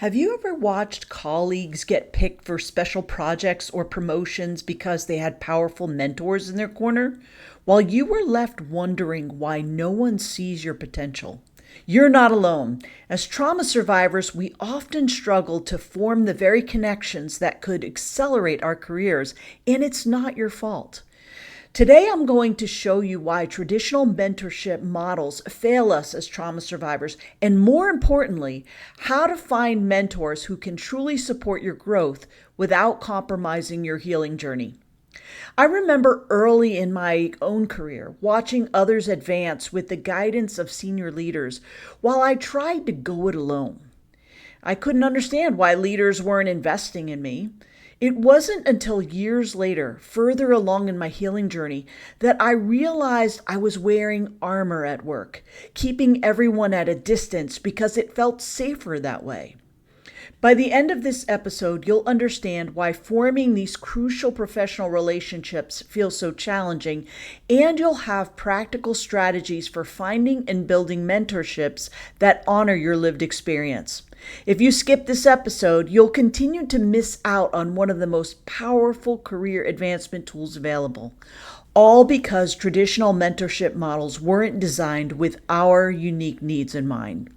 Have you ever watched colleagues get picked for special projects or promotions because they had powerful mentors in their corner, while you were left wondering why no one sees your potential? You're not alone. As trauma survivors, we often struggle to form the very connections that could accelerate our careers, and it's not your fault. Today, I'm going to show you why traditional mentorship models fail us as trauma survivors, and more importantly, how to find mentors who can truly support your growth without compromising your healing journey. I remember early in my own career watching others advance with the guidance of senior leaders while I tried to go it alone. I couldn't understand why leaders weren't investing in me. It wasn't until years later, further along in my healing journey, that I realized I was wearing armor at work, keeping everyone at a distance because it felt safer that way. By the end of this episode, you'll understand why forming these crucial professional relationships feels so challenging, and you'll have practical strategies for finding and building mentorships that honor your lived experience. If you skip this episode, you'll continue to miss out on one of the most powerful career advancement tools available, all because traditional mentorship models weren't designed with our unique needs in mind.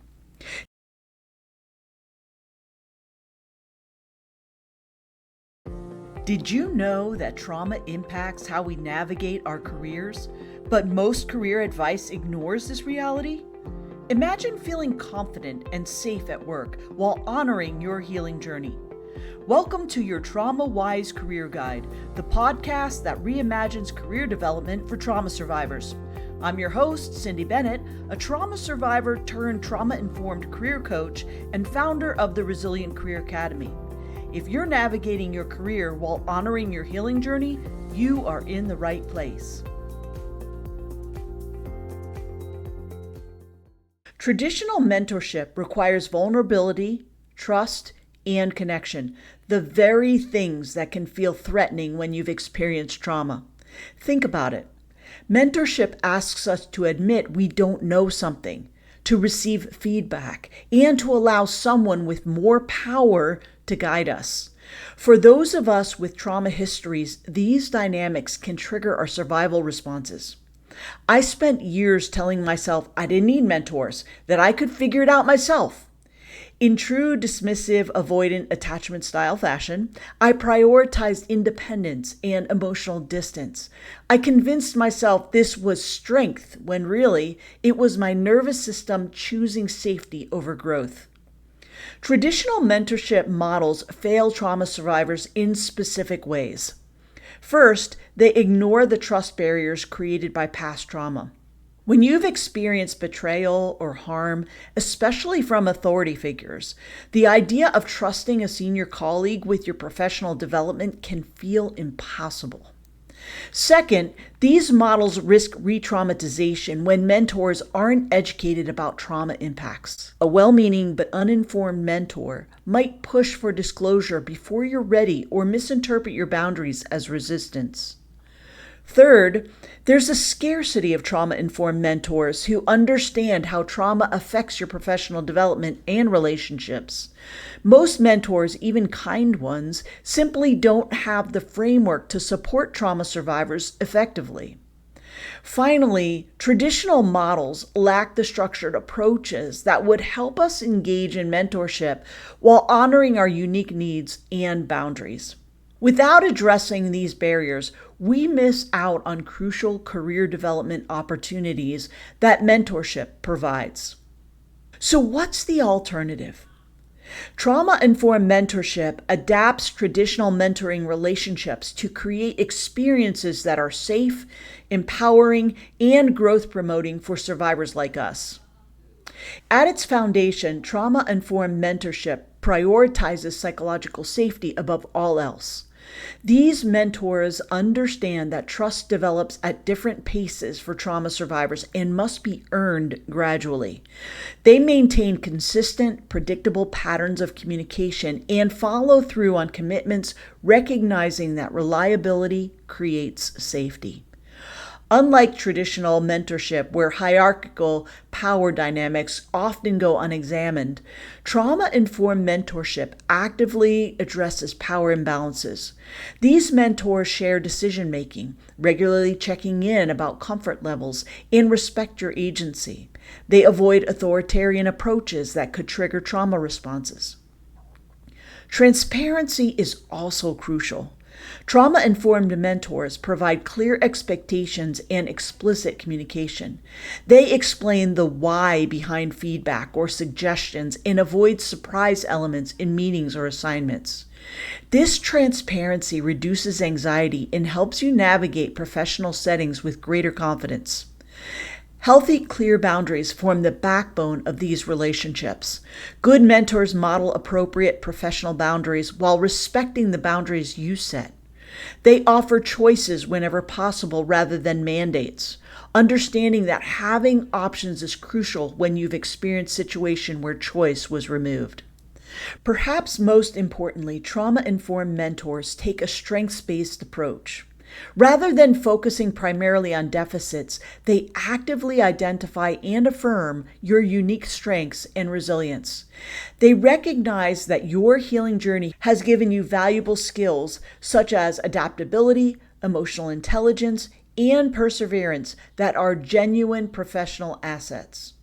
Did you know that trauma impacts how we navigate our careers, but most career advice ignores this reality? Imagine feeling confident and safe at work while honoring your healing journey. Welcome to your Trauma-Wise Career Guide, the podcast that reimagines career development for trauma survivors. I'm your host, Cindy Bennett, a trauma survivor turned trauma-informed career coach and founder of the Resilient Career Academy. If you're navigating your career while honoring your healing journey, you are in the right place. Traditional mentorship requires vulnerability, trust, and connection, the very things that can feel threatening when you've experienced trauma. Think about it. Mentorship asks us to admit we don't know something, to receive feedback, and to allow someone with more power to guide us. For those of us with trauma histories, these dynamics can trigger our survival responses. I spent years telling myself I didn't need mentors, that I could figure it out myself. In true dismissive, avoidant attachment style fashion, I prioritized independence and emotional distance. I convinced myself this was strength when really it was my nervous system choosing safety over growth. Traditional mentorship models fail trauma survivors in specific ways. First, they ignore the trust barriers created by past trauma. When you've experienced betrayal or harm, especially from authority figures, the idea of trusting a senior colleague with your professional development can feel impossible. Second, these models risk retraumatization when mentors aren't educated about trauma impacts. A well-meaning but uninformed mentor might push for disclosure before you're ready or misinterpret your boundaries as resistance. Third, there's a scarcity of trauma-informed mentors who understand how trauma affects your professional development and relationships. Most mentors, even kind ones, simply don't have the framework to support trauma survivors effectively. Finally, traditional models lack the structured approaches that would help us engage in mentorship while honoring our unique needs and boundaries. Without addressing these barriers, we miss out on crucial career development opportunities that mentorship provides. So what's the alternative? Trauma-informed mentorship adapts traditional mentoring relationships to create experiences that are safe, empowering, and growth-promoting for survivors like us. At its foundation, trauma-informed mentorship prioritizes psychological safety above all else. These mentors understand that trust develops at different paces for trauma survivors and must be earned gradually. They maintain consistent, predictable patterns of communication and follow through on commitments, recognizing that reliability creates safety. Unlike traditional mentorship, where hierarchical power dynamics often go unexamined, trauma-informed mentorship actively addresses power imbalances. These mentors share decision-making, regularly checking in about comfort levels, and respect your agency. They avoid authoritarian approaches that could trigger trauma responses. Transparency is also crucial. Trauma-informed mentors provide clear expectations and explicit communication. They explain the why behind feedback or suggestions and avoid surprise elements in meetings or assignments. This transparency reduces anxiety and helps you navigate professional settings with greater confidence. Healthy, clear boundaries form the backbone of these relationships. Good mentors model appropriate professional boundaries while respecting the boundaries you set. They offer choices whenever possible rather than mandates, understanding that having options is crucial when you've experienced a situation where choice was removed. Perhaps most importantly, trauma-informed mentors take a strengths-based approach. Rather than focusing primarily on deficits, they actively identify and affirm your unique strengths and resilience. They recognize that your healing journey has given you valuable skills such as adaptability, emotional intelligence, and perseverance that are genuine professional assets.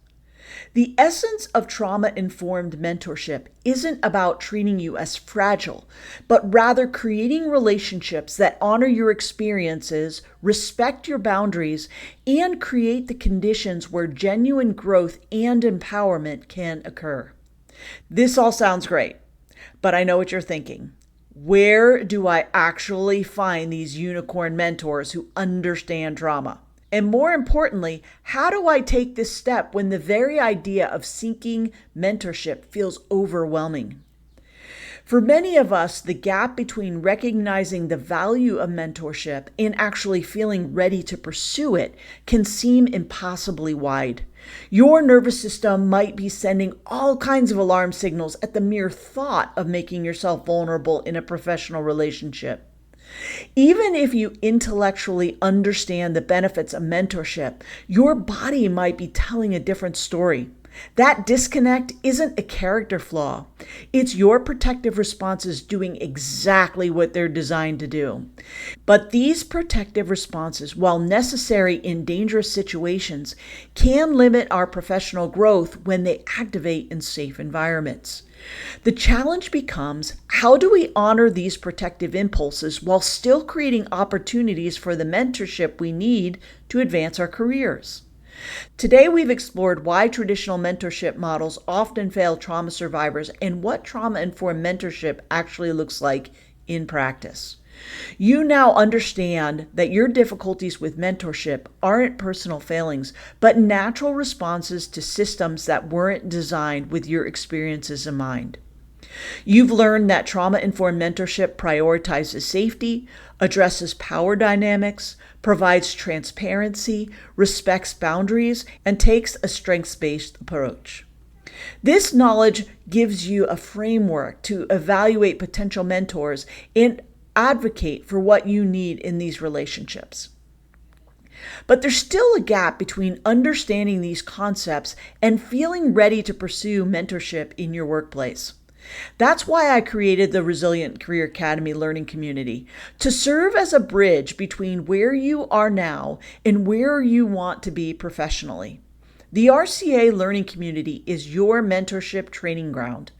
The essence of trauma-informed mentorship isn't about treating you as fragile, but rather creating relationships that honor your experiences, respect your boundaries, and create the conditions where genuine growth and empowerment can occur. This all sounds great, but I know what you're thinking. Where do I actually find these unicorn mentors who understand trauma? And more importantly, how do I take this step when the very idea of seeking mentorship feels overwhelming? For many of us, the gap between recognizing the value of mentorship and actually feeling ready to pursue it can seem impossibly wide. Your nervous system might be sending all kinds of alarm signals at the mere thought of making yourself vulnerable in a professional relationship. Even if you intellectually understand the benefits of mentorship, your body might be telling a different story. That disconnect isn't a character flaw. It's your protective responses doing exactly what they're designed to do. But these protective responses, while necessary in dangerous situations, can limit our professional growth when they activate in safe environments. The challenge becomes, how do we honor these protective impulses while still creating opportunities for the mentorship we need to advance our careers? Today, we've explored why traditional mentorship models often fail trauma survivors and what trauma-informed mentorship actually looks like in practice. You now understand that your difficulties with mentorship aren't personal failings, but natural responses to systems that weren't designed with your experiences in mind. You've learned that trauma-informed mentorship prioritizes safety, addresses power dynamics, provides transparency, respects boundaries, and takes a strengths-based approach. This knowledge gives you a framework to evaluate potential mentors and advocate for what you need in these relationships. But there's still a gap between understanding these concepts and feeling ready to pursue mentorship in your workplace. That's why I created the Resilient Career Academy learning community, to serve as a bridge between where you are now and where you want to be professionally. The RCA learning community is your mentorship training ground,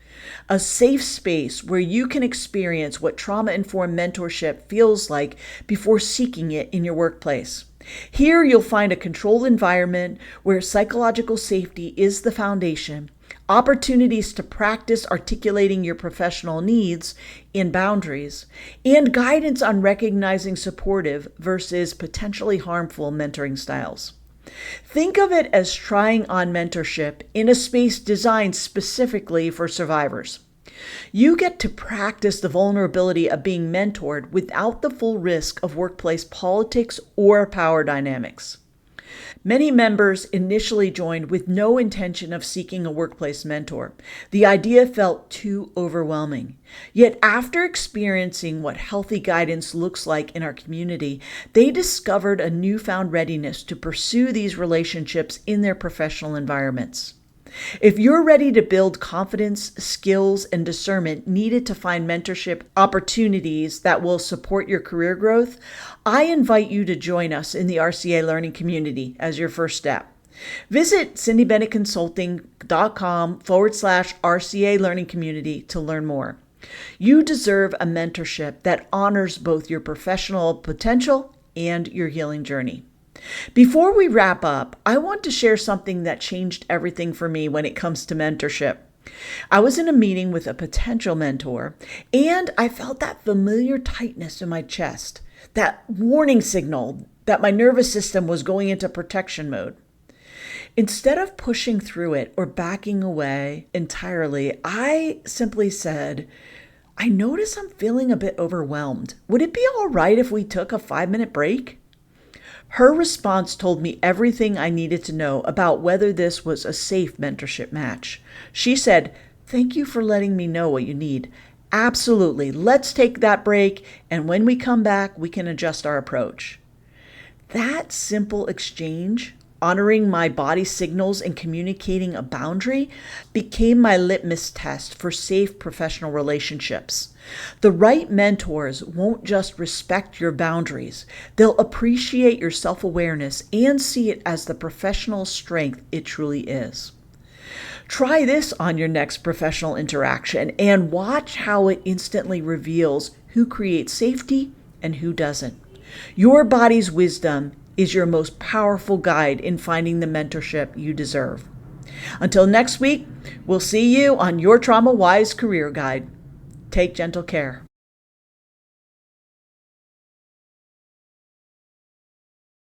a safe space where you can experience what trauma-informed mentorship feels like before seeking it in your workplace. Here you'll find a controlled environment where psychological safety is the foundation, opportunities to practice articulating your professional needs and boundaries, and guidance on recognizing supportive versus potentially harmful mentoring styles. Think of it as trying on mentorship in a space designed specifically for survivors. You get to practice the vulnerability of being mentored without the full risk of workplace politics or power dynamics. Many members initially joined with no intention of seeking a workplace mentor. The idea felt too overwhelming. Yet, after experiencing what healthy guidance looks like in our community, they discovered a newfound readiness to pursue these relationships in their professional environments. If you're ready to build confidence, skills, and discernment needed to find mentorship opportunities that will support your career growth, I invite you to join us in the RCA Learning Community as your first step. Visit cindybennettconsulting.com/RCA Learning Community to learn more. You deserve a mentorship that honors both your professional potential and your healing journey. Before we wrap up, I want to share something that changed everything for me when it comes to mentorship. I was in a meeting with a potential mentor, and I felt that familiar tightness in my chest, that warning signal that my nervous system was going into protection mode. Instead of pushing through it or backing away entirely, I simply said, I notice I'm feeling a bit overwhelmed. Would it be all right if we took a 5-minute break? Her response told me everything I needed to know about whether this was a safe mentorship match. She said, "Thank you for letting me know what you need. Absolutely, let's take that break, and when we come back, we can adjust our approach." That simple exchange, honoring my body signals and communicating a boundary, became my litmus test for safe professional relationships. The right mentors won't just respect your boundaries, they'll appreciate your self-awareness and see it as the professional strength it truly is. Try this on your next professional interaction and watch how it instantly reveals who creates safety and who doesn't. Your body's wisdom is your most powerful guide in finding the mentorship you deserve. Until next week, we'll see you on your Trauma Wise Career Guide. Take gentle care.